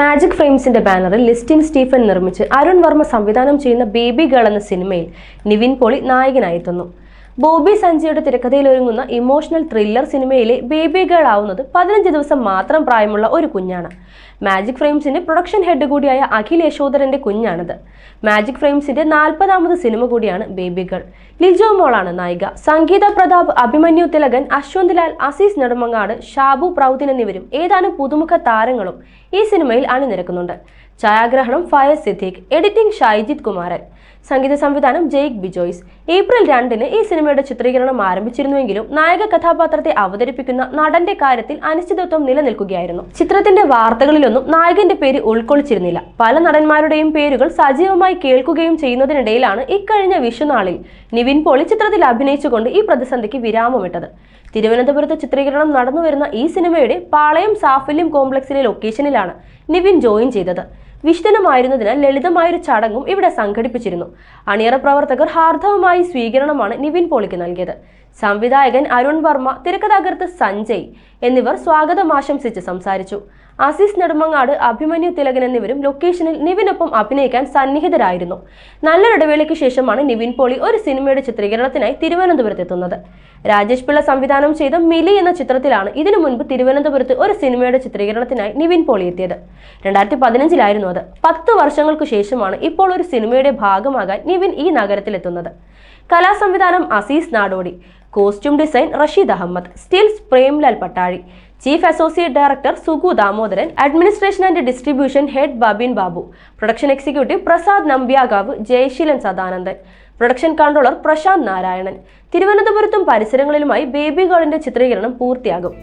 Magic ഫ്രെയിംസിന്റെ ബാനറിൽ Listin Stephen നിർമ്മിച്ച് അരുൺ വർമ്മ സംവിധാനം ചെയ്യുന്ന ബേബി ഗേൾ എന്ന സിനിമയിൽ നിവിൻ പോളി നായകനായെത്തുന്നു. ബോബി സഞ്ജയുടെ തിരക്കഥയിൽ ഒരുങ്ങുന്ന ഇമോഷണൽ ത്രില്ലർ സിനിമയിലെ ബേബി ഗേൾ ആവുന്നത് 15 ദിവസം മാത്രം പ്രായമുള്ള ഒരു കുഞ്ഞാണ്. മാജിക് ഫ്രെയിംസിന്റെ പ്രൊഡക്ഷൻ ഹെഡ് കൂടിയായ അഖിൽ യശോധരന്റെ കുഞ്ഞാണിത്. മാജിക് ഫ്രെയിംസിന്റെ 40ാമത് സിനിമ കൂടിയാണ് ബേബി ഗേൾ. ലിജോ മോളാണ് നായിക. സംഗീത പ്രതാപ്, അഭിമന്യു തിലകൻ, അശ്വന്ത് ലാൽ, അസീസ് നെടുമങ്ങാട്, ഷാബു പ്രൗദിൻ എന്നിവരും ഏതാനും പുതുമുഖ താരങ്ങളും ഈ സിനിമയിൽ അണിനിരക്കുന്നുണ്ട്. ഛായാഗ്രഹണം ഫയസ് സിദ്ദീഖ്, എഡിറ്റിംഗ് ഷൈജിത് കുമാരൻ, സംഗീത സംവിധാനം ജെയ്ക് ബിജോയ്സ്. ഏപ്രിൽ 2-ന് ഈ സിനിമയുടെ ചിത്രീകരണം ആരംഭിച്ചിരുന്നുവെങ്കിലും നായക കഥാപാത്രത്തെ അവതരിപ്പിക്കുന്ന നടന്റെ കാര്യത്തിൽ അനിശ്ചിതത്വം നിലനിൽക്കുകയായിരുന്നു. ചിത്രത്തിന്റെ വാർത്തകളിലൊന്നും നായകന്റെ പേര് ഉൾക്കൊള്ളിച്ചിരുന്നില്ല. പല നടന്മാരുടെയും പേരുകൾ സജീവമായി കേൾക്കുകയും ചെയ്യുന്നതിനിടയിലാണ് ഇക്കഴിഞ്ഞ വിഷുനാളിൽ നിവിൻ പോളി ചിത്രത്തിൽ അഭിനയിച്ചുകൊണ്ട് ഈ പ്രതിസന്ധിക്ക് വിരാമമിട്ടത്. തിരുവനന്തപുരത്ത് ചിത്രീകരണം നടന്നുവരുന്ന ഈ സിനിമയുടെ പാളയം സാഫല്യം കോംപ്ലക്സിലെ ലൊക്കേഷനിലാണ് നിവിൻ ജോയിൻ ചെയ്തത്. വിഷുദിനമായിരുന്നതിനാൽ ലളിതമായൊരു ചടങ്ങും ഇവിടെ സംഘടിപ്പിച്ചിരുന്നു. അണിയറ പ്രവർത്തകർ ഹാർദവമായി സ്വീകരണമാണ് നിവിൻ പോളിക്ക് നൽകിയത്. സംവിധായകൻ അരുൺ വർമ്മ, തിരക്കഥാകൃത്ത് സഞ്ജയ് എന്നിവർ സ്വാഗതം ആശംസിച്ച് സംസാരിച്ചു. അസീസ് നെടുമങ്ങാട്, അഭിമന്യു തിലകൻ എന്നിവരും ലൊക്കേഷനിൽ നിവിനൊപ്പം അഭിനയിക്കാൻ സന്നിഹിതരായിരുന്നു. നല്ലൊരിടവേളയ്ക്ക് ശേഷമാണ് നിവിൻ പോളി ഒരു സിനിമയുടെ ചിത്രീകരണത്തിനായി തിരുവനന്തപുരത്തെത്തുന്നത്. രാജേഷ് പിള്ള സംവിധാനം ചെയ്ത മിലി എന്ന ചിത്രത്തിലാണ് ഇതിനു മുൻപ് തിരുവനന്തപുരത്ത് ഒരു സിനിമയുടെ ചിത്രീകരണത്തിനായി നിവിൻ പോളി എത്തിയത്. 2015-ലായിരുന്നു അത്. 10 വർഷങ്ങൾക്കു ശേഷമാണ് ഇപ്പോൾ ഒരു സിനിമയുടെ ഭാഗമാകാൻ നിവിൻ ഈ നഗരത്തിലെത്തുന്നത്. കലാസംവിധാനം Azeez Nadodi, costume design Rasheed Ahammed, stills Premlal Pattazhi, chief associate director Sugu Damodaran, administration and distribution head Babin Babu, production executive Prasad Nambiyakav, Jayaseelan Sadanandan, production controller Prashanth Narayanan. തിരുവനന്തപുരത്തും പരിസരങ്ങളിലുമായി ബേബി ഗേളിന്റെ ചിത്രീകരണം പൂർത്തിയാകും.